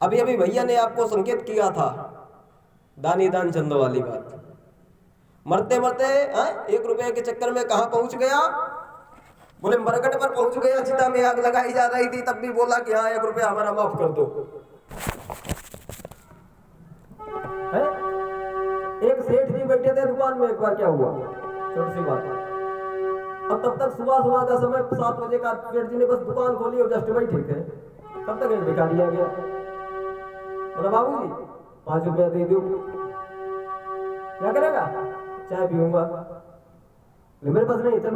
अभी अभी भैया ने आपको संकेत किया था दानी दान चंदो वाली बात। मरते मरते 1 रुपए के चक्कर में कहां पहुंच गया? बोले मरघट पर पहुंच गया, चिता में आग लगाई जा रही थी, तब भी बोला कि हाँ 1 रुपया हमारा माफ कर दो। है? एक सेठ जी बैठे थे दुकान में, एक बार क्या हुआ, छोटी सी बात। अब तब तक सुबह सुबह का समय 7 बजे का, सेठ जी ने बस दुकान खोली और जस्ट बैठे थे, तब तक एक भिखारी आ गया। बोला बाबूजी 5 रुपया दे दो। क्या करेगा? चाय पीऊंगा। मेरे पास नहीं, चल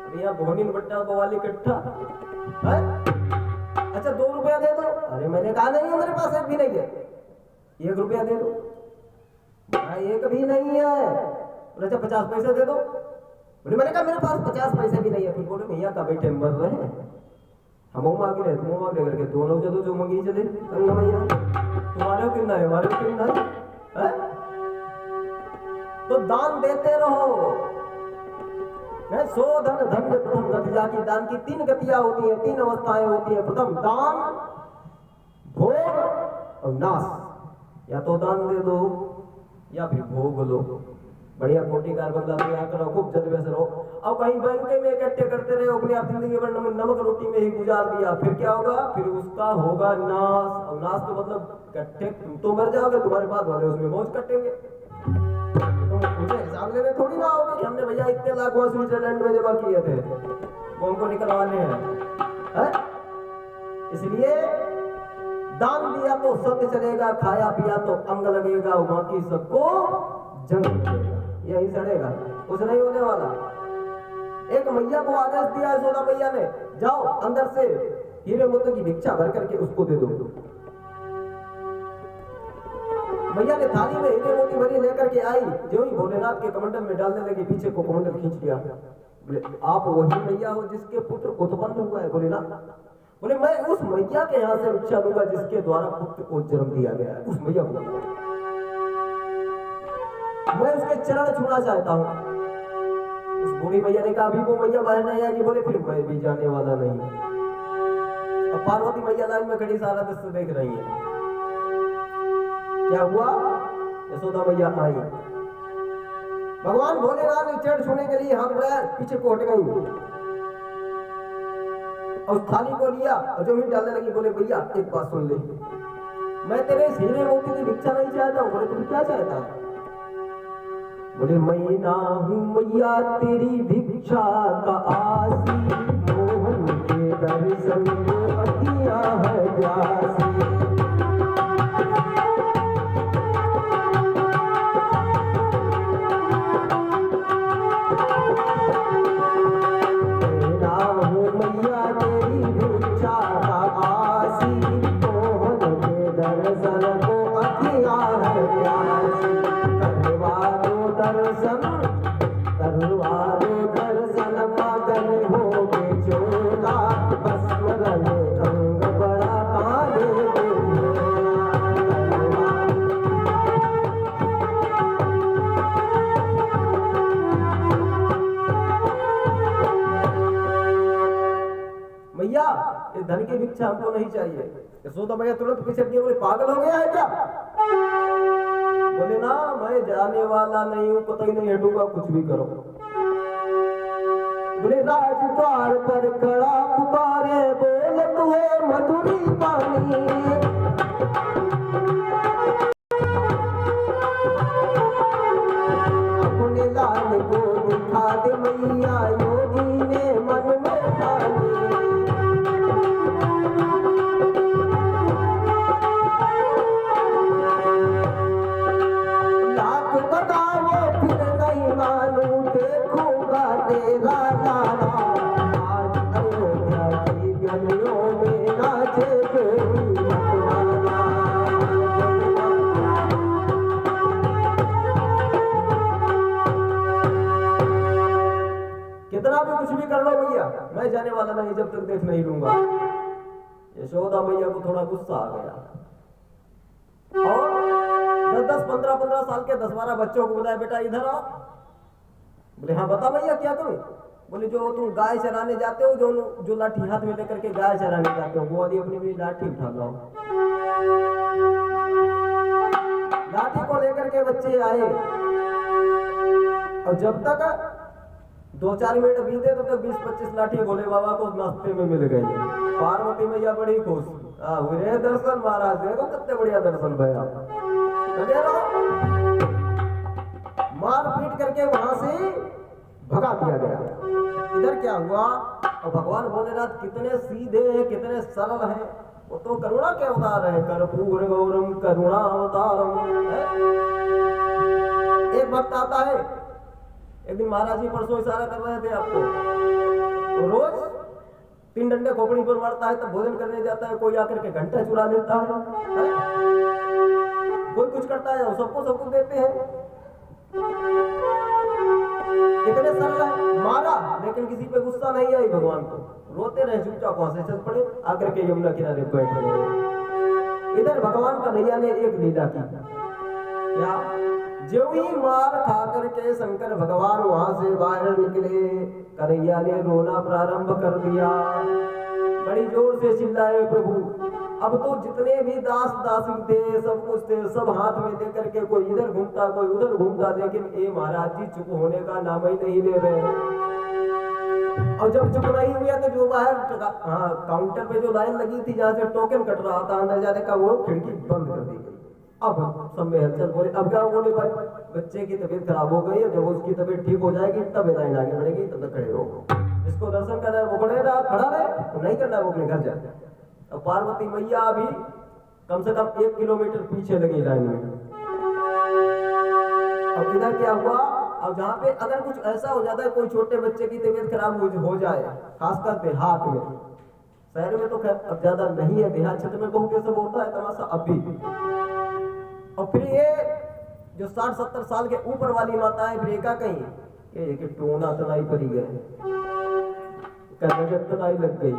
भैया भोनिन बट्टा बवाली कट्ठा है? अच्छा 2 रुपया दे दो। अरे मैंने कहा नहीं है, मेरे पास एक भी नहीं है। 1 रुपया दे दो। भाई एक भी नहीं है। अच्छा 50 पैसे दे दो। बोले मैंने कहा मेरे पास 50 पैसे भी नहीं है। फिर बोले भैया का बैठे मर रहे हैं, हम मांग रहे तुम मांग रहे करके दोनों चलो जो मंगी चले। भैया तुम्हारे कितना है, हमारे कितना है? तो दान देते रहो। सो धन धन्य प्रथम गतिजा की। दान की 3 गतियां होती हैं, 3 अवस्थाएं होती हैं। प्रथम दान, भोग और नाश। या तो दान दे दो या फिर भोग लो। बढ़िया कोटी कार बंगला तैयार करो, खूब जज्बे से रहो। अब कहीं बैंक में इकट्ठे करते रहे, अपनी आप जिंदगी भर नमक रोटी में ही गुजार दिया, फिर क्या होगा? फिर उसका होगा नाश। और नाश तो मतलब इकट्ठे तो मर जाओगे, तुम्हारे बाद वाले उसमें मौज कटेंगे। तो मुझे हिसाब लेने थोड़ी ना होगा कि हमने भैया इतने लाख वहां स्विट्जरलैंड में जमा किए थे, वो हमको निकलवाने हैं। इसलिए दान दिया तो सत्य चलेगा, खाया पिया तो अंग लगेगा, बाकी सबको जंग लगेगा, यही सड़ेगा, कुछ नहीं होने वाला। एक मैया को आदेश दिया यशोदा मैया ने, जाओ अंदर से हीरे मोती की भिक्षा भर करके उसको दे दो। मैया ने थाली में हीरे मोती भरी लेकर के आई, जो ही भोलेनाथ के कमंडल में डालने लगी, पीछे को कमंडल खींच लिया। बोले आप वही मैया हो जिसके पुत्र उत्पन्न हुआ है? बोले ना। बोले मैं उस मैया के यहाँ से भिक्षा लूंगा जिसके द्वारा पुत्र को जन्म दिया गया है, उस मैया को मैं उसके चरण छूना चाहता हूँ। उस बूढ़ी मैया ने कहा अभी वो मैया बाहर नहीं आएगी। बोले फिर मैं भी जाने वाला नहीं। अब पार्वती मैया लाइन में खड़ी सारा दृश्य देख रही है। क्या हुआ? यशोदा मैया आई, भगवान भोलेनाथ ने चरण छूने के लिए हाथ बढ़ाया, पीछे को हट गई और थाली को लिया और जो भी डालने लगी। बोले भैया एक बात सुन ले, मैं तेरे हीरे मोती की भिक्षा नहीं चाहता हूँ। बोले तुम क्या चाहता है? बोले मैं ना हूँ मैया तेरी भिक्षा का आसी, मोहन के दर्शन को अखियाँ है प्यासी। धन की भिक्षा हमको नहीं चाहिए। यशोदा मैया तुरंत पीछे किए, बोले पागल हो गया है क्या? बोले ना मैं जाने वाला नहीं हूँ, पता ही नहीं हटूंगा, कुछ भी करो। बोले राजद्वार पर खड़ा पुकारे, बोलत हुए मधुरी पानी, अपने लाल को दिखा दे मैया, योगी ने मन में ठानी। कितना भी कुछ भी कर लो भैया, मैं जाने वाला नहीं जब तक देख नहीं लूंगा। यशोदा मैया को थोड़ा गुस्सा आ गया और 10 15 साल के 10-12 बच्चों को बुलाया, बेटा इधर आओ। बोले हाँ बता भैया क्या करूं? बोले जो तुम गाय चराने जाते हो, जो लाठी हाथ में लेकर के गाय चराने जाते हो, वो वाली अपनी भी लाठी उठा लाओ। लाठी को लेकर के बच्चे आए और जब तक 2-4 मिनट बीते तब तक 20-25 लाठी भोले बाबा को नाश्ते में मिल गई। पार्वती मैया बड़ी खुश, हुए दर्शन महाराज, देखो कितने बढ़िया दर्शन भैया। मार पीट करके वहां से भगा दिया गया। इधर क्या हुआ, और भगवान भोलेनाथ कितने सीधे हैं, कितने सरल हैं, वो तो करुणा के अवतार है। कर्पूर गौरम करुणा अवतारम। एक वक्त आता है, एक दिन महाराज जी परसों इशारा कर रहे थे आपको, तो रोज 3 डंडे खोपड़ी पर मारता है, तब भोजन करने जाता है, कोई आकर के घंटा चुरा लेता है, कोई कुछ करता है, सबको सब कुछ देते हैं। इतने सरल है, मारा लेकिन किसी पे गुस्सा नहीं आई भगवान को, रोते रहे चुपचाप, वहां से चल पड़े, आकर के यमुना किनारे बैठ गए। इधर भगवान कन्हैया ने एक लीला की, क्या, जो ही मार खाकर के शंकर भगवान वहां से बाहर निकले, कन्हैया ने रोना प्रारंभ कर दिया, बड़ी जोर से चिल्लाए, प्रभु अब तो जितने भी दास दासी थे, सब कुछ थे, सब हाथ में लेकर के कोई इधर घूमता कोई उधर घूमता, लेकिन ये महाराज जी चुप होने का नाम ही नहीं ले रहे। और जब चुप नहीं हुआ तो जो बाहर काउंटर पे जो लाइन लगी थी, जहाँ से टोकन कट रहा था अंदर जाने का, वो खिड़की बंद कर दी गई। अब सब में हलचल, बोले अब क्या, बोले भाई बच्चे की तबीयत खराब हो गई है, जब उसकी तबीयत ठीक हो जाएगी तब लाइन आगे बढ़ेगी, तब तक खड़े रहो, जिसको दर्शन करना है वो खड़े रहा, खड़ा रहे, तो नहीं करना है वो अपने घर जाए। अब पार्वती मैया अभी कम से कम 1 किलोमीटर पीछे लगी लाइन में। अब इधर क्या हुआ, अब जहाँ पे अगर कुछ ऐसा हो जाता है, कोई छोटे बच्चे की तबीयत खराब हो जाए, खासकर देहात में, शहर में तो अब ज्यादा नहीं है, देहात क्षेत्र में बहुत सब होता है तमाशा अब भी। और फिर ये जो 60-70 साल के ऊपर वाली माता है, फिर कहीं कि टोना तनाई पड़ी गए, नजर तनाई लग गई,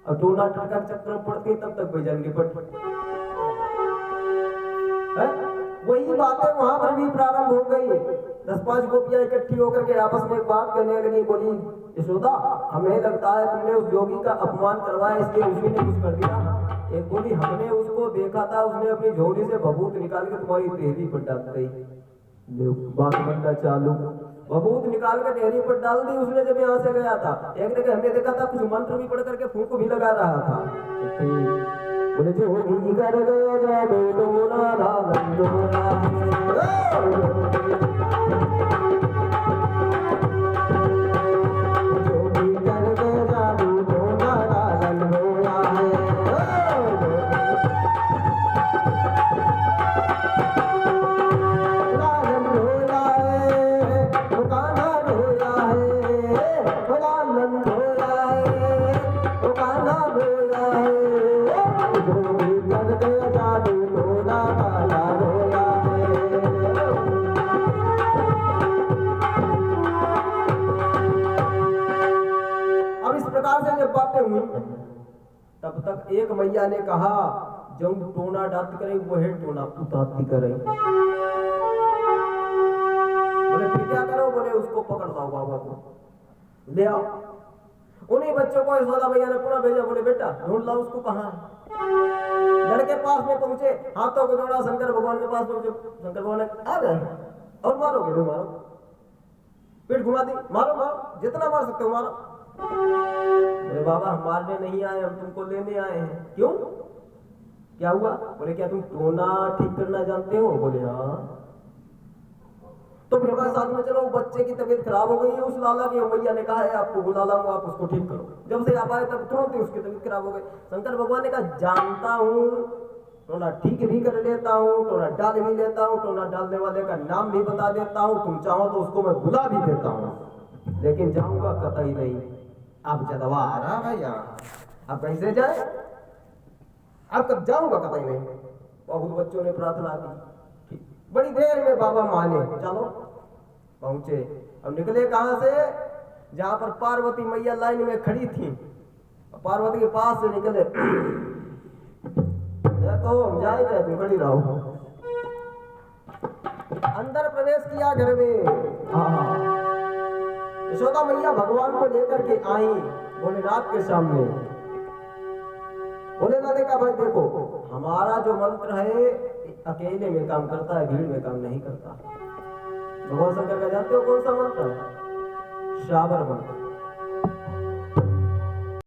और टोना टटका चक्कर पड़ती तब तक बेजान की पट। वही बातें वहां पर भी प्रारंभ हो गई। 10-5 गोपियां इकट्ठी होकर के आपस में एक बात करने लगी, बोली यशोदा हमें लगता है तुमने उस योगी का अपमान करवाया, इसलिए उसी ने कुछ कर दिया। एक बोली हमने उसको देखा था, उसने अपनी झोली से भभूत निकाल के तुम्हारी देहरी पर डाल दी। बात बनना चालू, भभूत निकाल कर डेहरी पर डाल दी उसने जब यहाँ से गया था। एक जगह हमने देखा था कुछ मंत्र भी पढ़ करके फूंक भी लगा रहा था। बोले जो भी कर गया तब तक एक मैया ने कहा जो टोना डात करे वह टोना उताती करे। बोले फिर क्या करो, बोले उसको पकड़ लाओ, बाबा को ले आओ। उन्हीं बच्चों को यशोदा मैया ने पुनः भेजा, बोले बेटा ढूंढ लाओ उसको कहाँ है। लड़के पास में पहुंचे, हाथों को जोड़ा, शंकर भगवान के पास पहुंचे, शंकर भगवान आ गए और मारोगे तो मारो, पीठ घुमा दी, मारो मारो जितना मार सकते हो मारो। अरे बाबा हम मारने नहीं आए, हम तुमको लेने आए हैं। क्यों, क्या हुआ? बोले क्या तुम टोना ठीक करना जानते हो? बोले हाँ। तो फिर हमारे साथ में चलो, बच्चे की तबीयत खराब हो गई है, उस लाला की मैया ने कहा है आपको बुला लाऊंगा, आप उसको ठीक करो। जब से आप आए तब तुरंत ही उसकी तबीयत खराब हो गई। शंकर भगवान ने कहा जानता हूँ, टोना ठीक भी कर लेता हूँ, टोना डाल भी लेता हूँ, टोना डालने वाले का नाम भी बता देता हूँ, तुम चाहो तो उसको मैं बुला भी देता हूँ, लेकिन जाऊंगा कतई नहीं। अब जलवा आ रहा है यहाँ, अब कैसे जाए, अब कब जाऊंगा कतई नहीं। बहुत बच्चों ने प्रार्थना की, बड़ी देर में बाबा माने, चलो पहुंचे। अब निकले कहां से, जहां पर पार्वती मैया लाइन में खड़ी थी, पार्वती के पास से निकले। तो जाए जाए तुम खड़ी रहो। अंदर प्रवेश किया घर में, यशोदा मैया भगवान को लेकर के आई भोलेनाथ के सामने। भोलेनाथ ने कहा भाई देखो, हमारा जो मंत्र है अकेले में काम करता है, भीड़ में काम नहीं करता। भगवान शंकर का जानते हो कौन सा मंत्र है? श्रावण मंत्र।